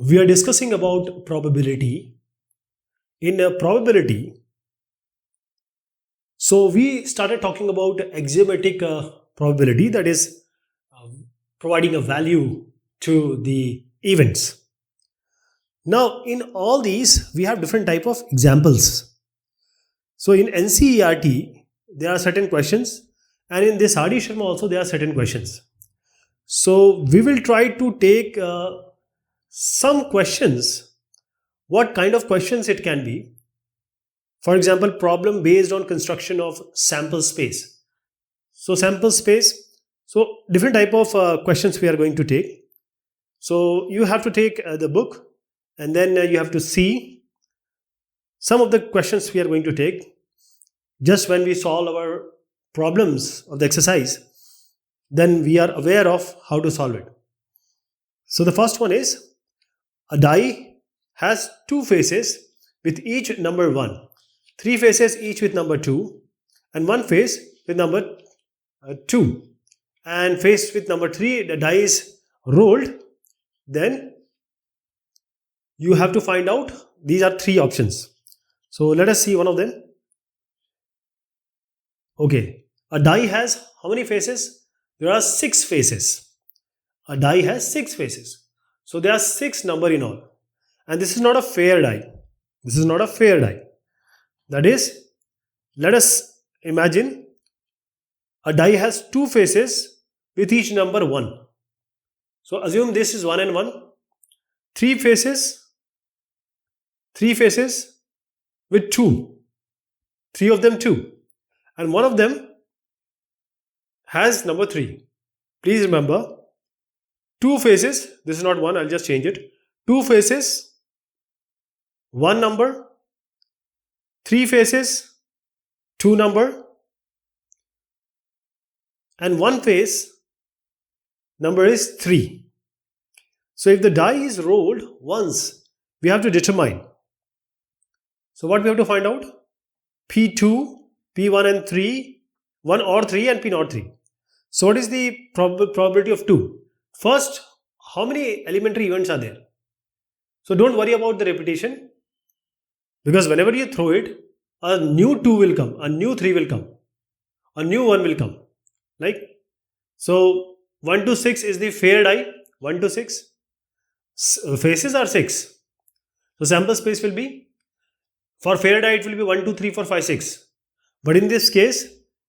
We are discussing about probability. In a probability, so we started talking about axiomatic probability, that is providing a value to the events. Now, in all these, we have different type of examples. So in NCERT, there are certain questions, and in this RD Sharma also there are certain questions. So we will try to take some questions. What kind of questions it can be? For example, problem based on construction of sample space. So sample space. So different type of questions we are going to take. So you have to take the book, and then you have to see some of the questions we are going to take. Just when we solve our problems of the exercise, then we are aware of how to solve it. So the first one is, a die has two faces with each number 1, 3 faces each with number 2, and 1 face with number 2, and face with number 3. The die is rolled. Then you have to find out, these are 3 options. So let us see one of them. Okay, a die has how many faces? There are 6 faces. A die has 6 faces. So there are 6 number in all. And this is not a fair die. This is not a fair die. That is, let us imagine a die has 2 faces with each number 1. So assume this is 1 and 1. 3 faces with 2. 3 of them 2. And one of them has number 3. Please remember, 2 faces, this is not 1, I'll just change it. 2 faces, 1 number, 3 faces, 2 number, and 1 face, number is 3. So if the die is rolled once, we have to determine. So what we have to find out? P2, P1 and 3, 1 or 3 and P not 3. So what is the probability of 2? First, how many elementary events are there? So don't worry about the repetition, because whenever you throw it, a new 2 will come, a new 3 will come, a new 1 will come. Like, so 1 to 6 is the fair die, 1 to 6. Faces are 6. So sample space will be, for fair die it will be 1, 2, 3, 4, 5, 6. But in this case,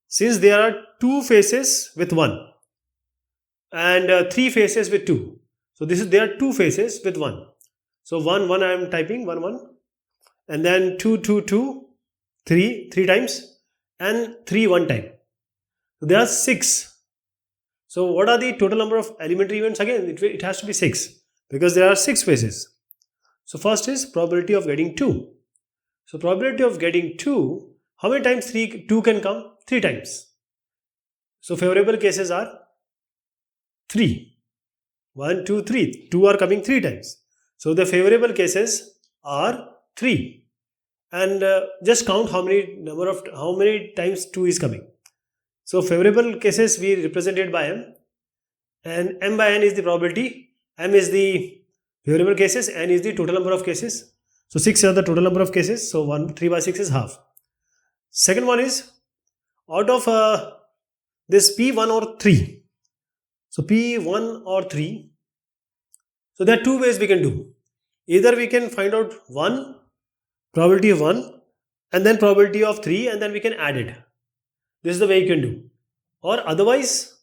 since there are 2 faces with 1 and 3 faces with 2, so there are 2 faces with 1. So 1, 1 I am typing, 1, 1, and then 2, 2, 2, 3, 3 times, and 3 1 time. So there are 6. So what are the total number of elementary events? Again, it has to be 6, because there are 6 faces. So first is probability of getting 2. So probability of getting 2, how many times 2 can come? 3 times. So favorable cases are 3. 1, 2, 3. 2 are coming 3 times. So the favorable cases are 3. And just count how many times 2 is coming. So favorable cases we represented by M, and M by N is the probability. M is the favorable cases, N is the total number of cases. So 6 are the total number of cases. So 3 by 6 is half. Second one is, out of this P1 or 3. So P1 or 3. So there are 2 ways we can do. Either we can find out 1, probability of 1, and then probability of 3, and then we can add it. This is the way you can do. Or otherwise,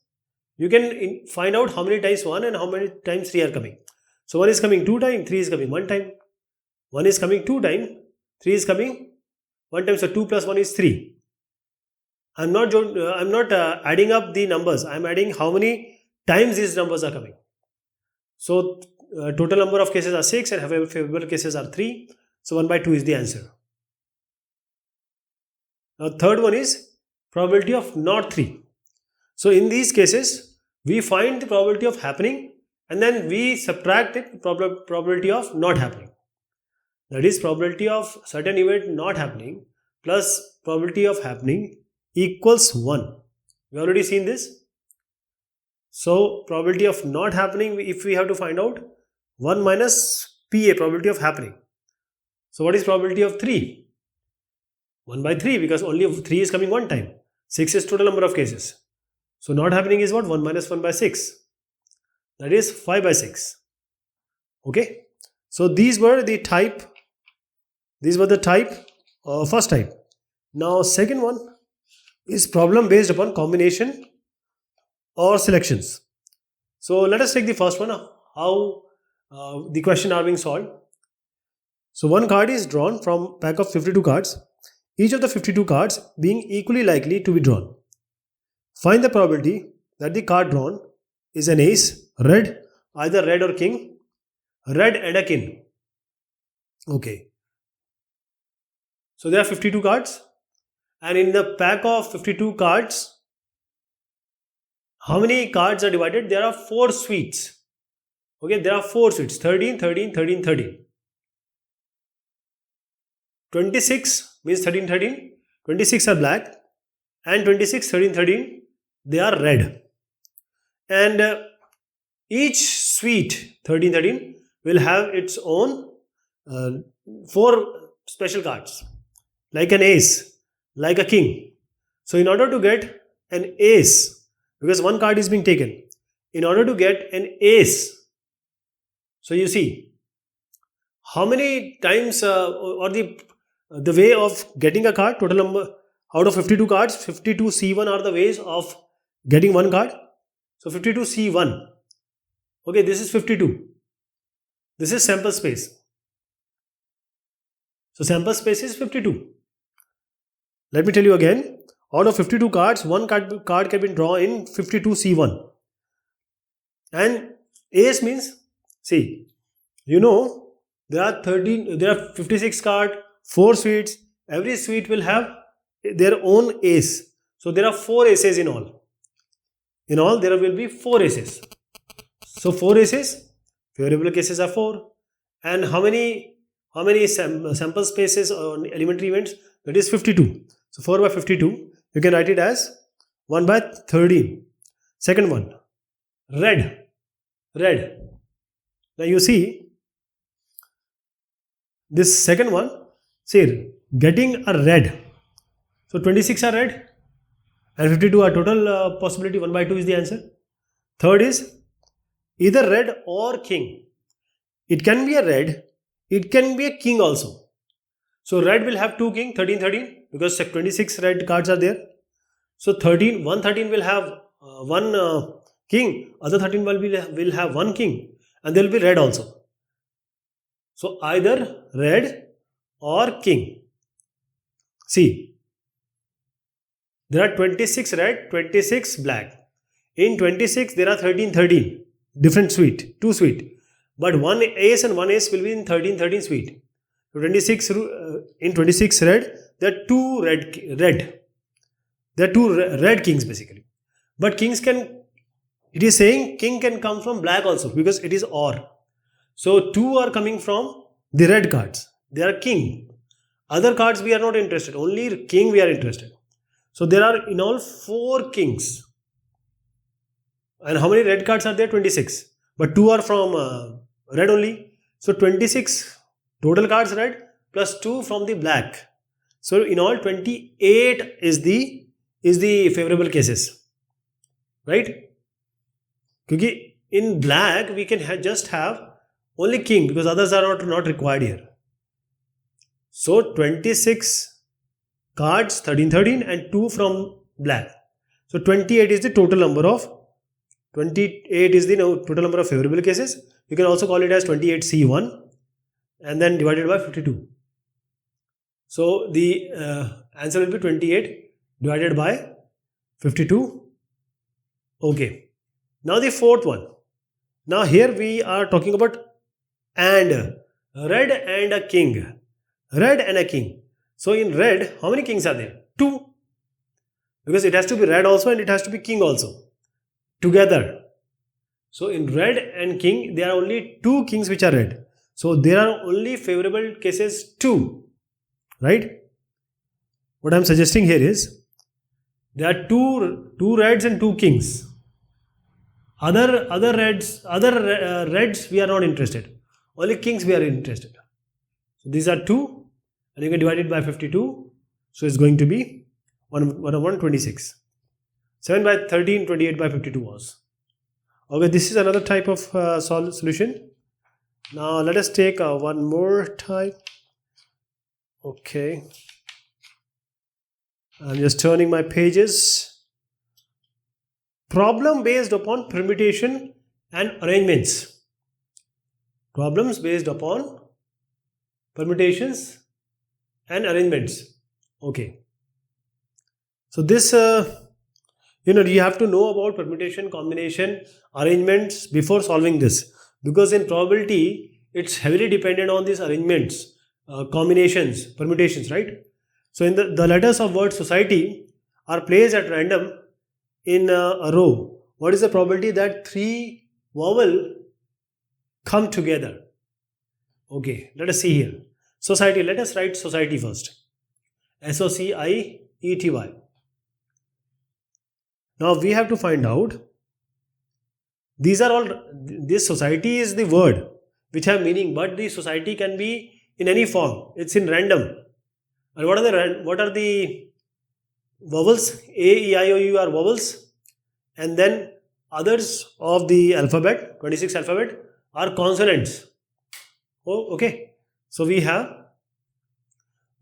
you can find out how many times 1 and how many times 3 are coming. So 1 is coming 2 times, 3 is coming 1 time. 1 is coming 2 times, 3 is coming 1 time. So 2 plus 1 is 3. I'm not adding up the numbers. I'm adding how many times these numbers are coming. So total number of cases are 6 and favorable cases are 3. So 1 by 2 is the answer. Now third one is probability of not 3. So in these cases, we find the probability of happening and then we subtract it probability of not happening. That is, probability of certain event not happening plus probability of happening equals 1. We already seen this. So probability of not happening, if we have to find out, 1 minus PA, probability of happening. So what is probability of 3? 1 by 3, because only 3 is coming one time. 6 is total number of cases. So not happening is what? 1 minus 1 by 6. That is 5 by 6. Okay. So these were the type. These were the first type. Now second one is problem based upon combination or selections. So let us take the first one, how the question are being solved. So one card is drawn from pack of 52 cards, each of the 52 cards being equally likely to be drawn. Find the probability that the card drawn is an ace, red, either red or king, red and a king. Okay. So there are 52 cards, and in the pack of 52 cards, how many cards are divided? There are 4 suites. Okay, there are 4 suites, 13, 13, 13, 13. 26 means 13, 13. 26 are black, and 26, 13, 13, they are red. And each suite 13, 13 will have its own 4 special cards, like an ace, like a king. So in order to get an ace, because one card is being taken, in order to get an ace, so you see how many times or the way of getting a card, total number out of 52 cards, 52C1 are the ways of getting one card. So 52C1, okay, this is 52. This is sample space. So sample space is 52. Let me tell you again. Out of 52 cards, one card can be drawn in 52C1. And ace means, see, you know, there are 56 cards, 4 suites. Every suite will have their own ace. So there are 4 aces in all. In all, there will be 4 aces. So 4 aces, favorable cases are 4. And how many sample spaces on elementary events? That is 52. So 4 by 52. You can write it as 1 by 13. Second one, red. Now you see, this second one, see, getting a red. So 26 are red and 52 are total possibility. 1 by 2 is the answer. Third is either red or king. It can be a red, it can be a king also. So red will have 2 king, 13, 13, because 26 red cards are there. So 113 will have one king, other 13 will have one king, and there will be red also. So either red or king. See, there are 26 red, 26 black. In 26 there are 13, 13, different suite, 2 suite. But one ace and one ace will be in 13, 13 suite. So 26 in 26 red, there are 2 red. There are 2 red kings basically. But kings can, it is saying king can come from black also, because it is OR. So 2 are coming from the red cards. They are king. Other cards we are not interested. Only king we are interested. So there are in all 4 kings. And how many red cards are there? 26. But 2 are from red only. So 26 total cards red plus 2 from the black. So in all 28 is the favorable cases. Right? Because in black we can just have only king, because others are not required here. So 26 cards, 13, 13 and 2 from black. So 28 is the total number of total number of favorable cases. You can also call it as 28C1 and then divided by 52. So the answer will be 28 divided by 52. Okay. Now the fourth one. Now here we are talking about and red and a king. Red and a king. So in red, how many kings are there? 2. Because it has to be red also and it has to be king also. Together. So in red and king, there are only 2 kings which are red. So there are only favorable cases 2. Right? What I am suggesting here is, there are two reds and 2 kings. Other reds we are not interested. Only kings we are interested. So these are 2 and you can divide it by 52. So it's going to be 126. 7 by 13, 28 by 52 was. Okay, this is another type of solution. Now let us take one more type. Okay. I'm just turning my pages. Problem based upon permutation and arrangements. Problems based upon permutations and arrangements. Okay. So this, you have to know about permutation, combination, arrangements before solving this. Because in probability, it's heavily dependent on these arrangements, combinations, permutations, right? So in the letters of word society are placed at random in a row. What is the probability that 3 vowel come together? Okay, let us see here. Society, let us write society first. SOCIETY. Now we have to find out, these are all, this society is the word which have meaning, but the society can be in any form. It's in random. And what are the vowels? A, E, I, O, U are vowels. And then others of the alphabet, 26 alphabet, are consonants. Oh, okay. So we have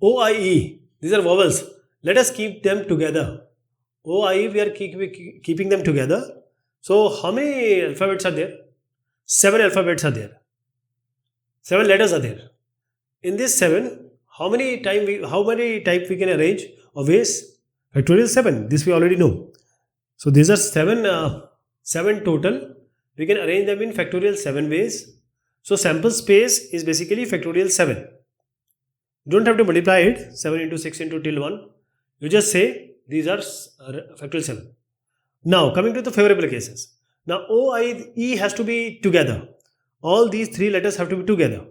O, I, E. These are vowels. Let us keep them together. O, I, E, we are keeping them together. So how many alphabets are there? 7 alphabets are there. 7 letters are there. In this 7, how many type we can arrange or ways? Factorial 7. This we already know. So these are 7 total. We can arrange them in factorial 7 ways. So sample space is basically factorial 7. You don't have to multiply it 7 into 6 into till 1. You just say these are factorial 7. Now coming to the favorable cases. Now O, I, E has to be together. All these 3 letters have to be together.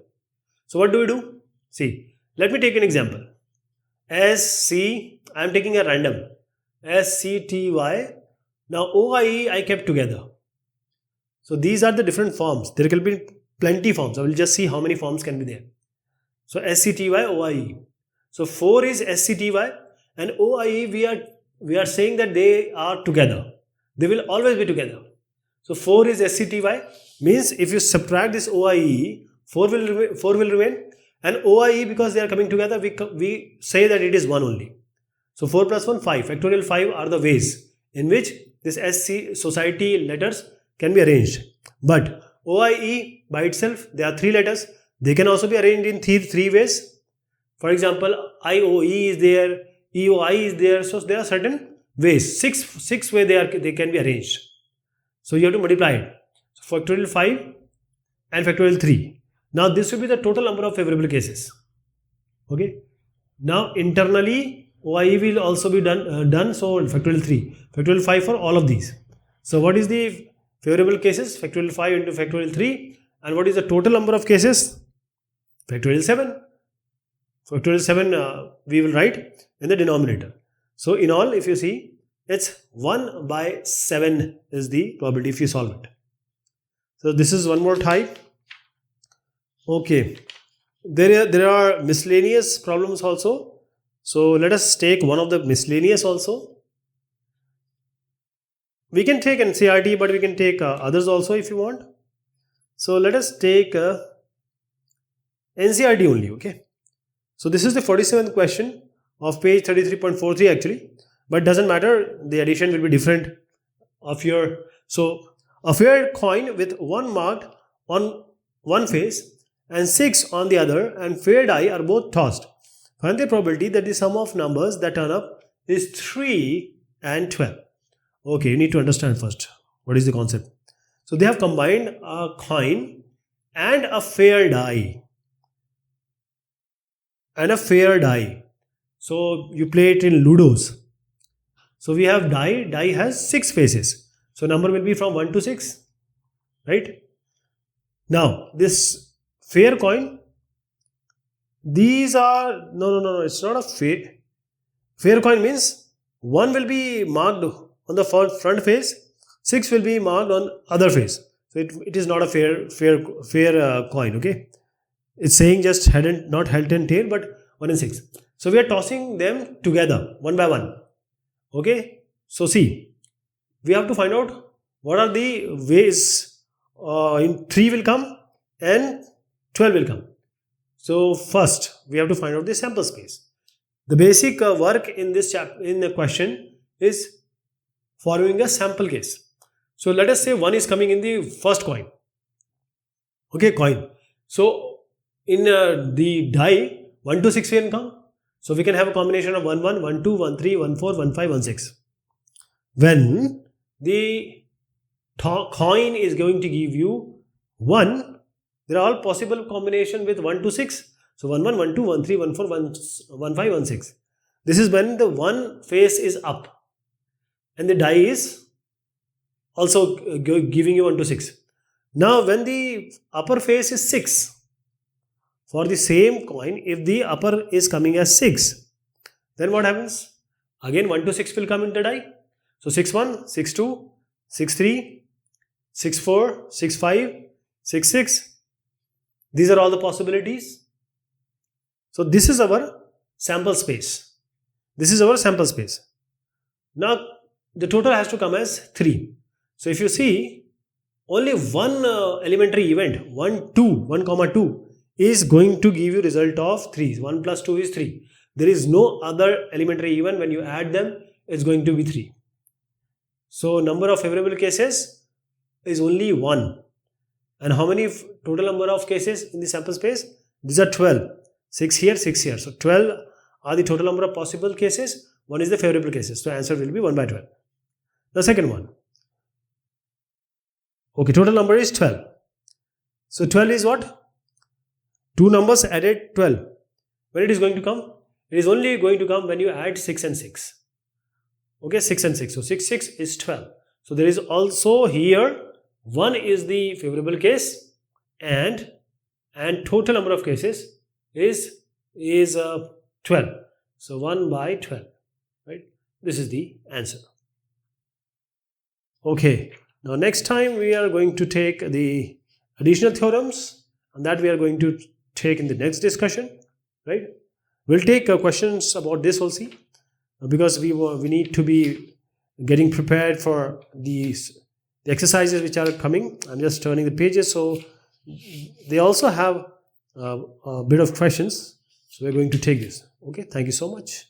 So what do we do? See. Let me take an example. SC, I am taking a random. SCTY. Now OIE I kept together. So these are the different forms. There will be plenty forms. I will just see how many forms can be there. So SCTY, OIE. So 4 is SCTY and OIE we are saying that they are together. They will always be together. So 4 is SCTY, means if you subtract this OIE, 4 will remain. And OIE, because they are coming together, we say that it is 1 only. So 4 plus 1, 5. Factorial 5 are the ways in which this SC society letters can be arranged. But OIE by itself, there are 3 letters. They can also be arranged in 3 ways. For example, IOE is there, EOI is there. So there are certain ways. 6 ways they can be arranged. So you have to multiply it. So factorial 5 and factorial 3. Now this will be the total number of favorable cases. Okay. Now internally OIE will also be done. So factorial 3, factorial 5 for all of these. So what is the favorable cases? Factorial 5 into factorial 3. And what is the total number of cases? Factorial 7. Factorial 7 we will write in the denominator. So in all, if you see, it's 1 by 7 is the probability if you solve it. So this is one more type. Okay, there are miscellaneous problems also. So let us take one of the miscellaneous also. We can take NCERT, but we can take others also if you want. So let us take NCERT only, okay. So this is the 47th question of page 33.43 actually, but doesn't matter, the addition will be different of your. So a fair coin with 1 marked on one face and 6 on the other and fair die are both tossed. Find the probability that the sum of numbers that turn up is 3 and 12. Okay, you need to understand first what is the concept. So they have combined a coin and a fair die. And a fair die. So you play it in Ludos. So we have die. Die has 6 faces. So number will be from 1 to 6. Right? Now this fair coin, these are, no, it's not a fair coin means 1 will be marked on the front face, 6 will be marked on other face. So it is not a fair coin, okay. It's saying just head and not head and tail, but 1 and 6. So we are tossing them together one by one. Okay. So see, we have to find out what are the ways in 3 will come and 12 will come. So first we have to find out the sample space. The basic work in this in the question is following a sample case. So let us say 1 is coming in the first coin. Okay, coin. So in the die 1 to 6 will come. So we can have a combination of 1 1, 1 2, 1 3, 1 4, 1 5, 1 6. When the coin is going to give you 1, there are all possible combination with 1 to 6. So 1 1, 1 2, 1 3, 1 4, 1 5, 1 6. This is when the one face is up and the die is also giving you 1 to 6. Now when the upper face is 6, for the same coin, if the upper is coming as 6, then what happens? Again 1 to 6 will come in the die. So 6 1, 6 2, 6 3, 6 4, 6 5, 6 6. These are all the possibilities. So this is our sample space. This is our sample space. Now the total has to come as 3. So if you see, only one elementary event, 1 2, 1 comma 2 is going to give you result of 3. 1 plus 2 is 3. There is no other elementary event. When you add them, it's going to be 3. So number of favorable cases is only 1. And how many total number of cases in the sample space? These are 12. 6 here, 6 here. So 12 are the total number of possible cases. 1 is the favorable cases. So answer will be 1 by 12. The second one. Okay, total number is 12. So 12 is what? 2 numbers added 12. When it is going to come? It is only going to come when you add 6 and 6. Okay, 6 and 6. So 6, 6 is 12. So there is also here 1 is the favorable case and total number of cases is 12. So 1 by 12. Right? This is the answer. Okay. Now next time we are going to take the additional theorems, and that we are going to take in the next discussion, right? We'll take questions about this also, because we need to be getting prepared for the exercises which are coming. I'm just turning the pages, so they also have a bit of questions. So we're going to take this. Okay, thank you so much.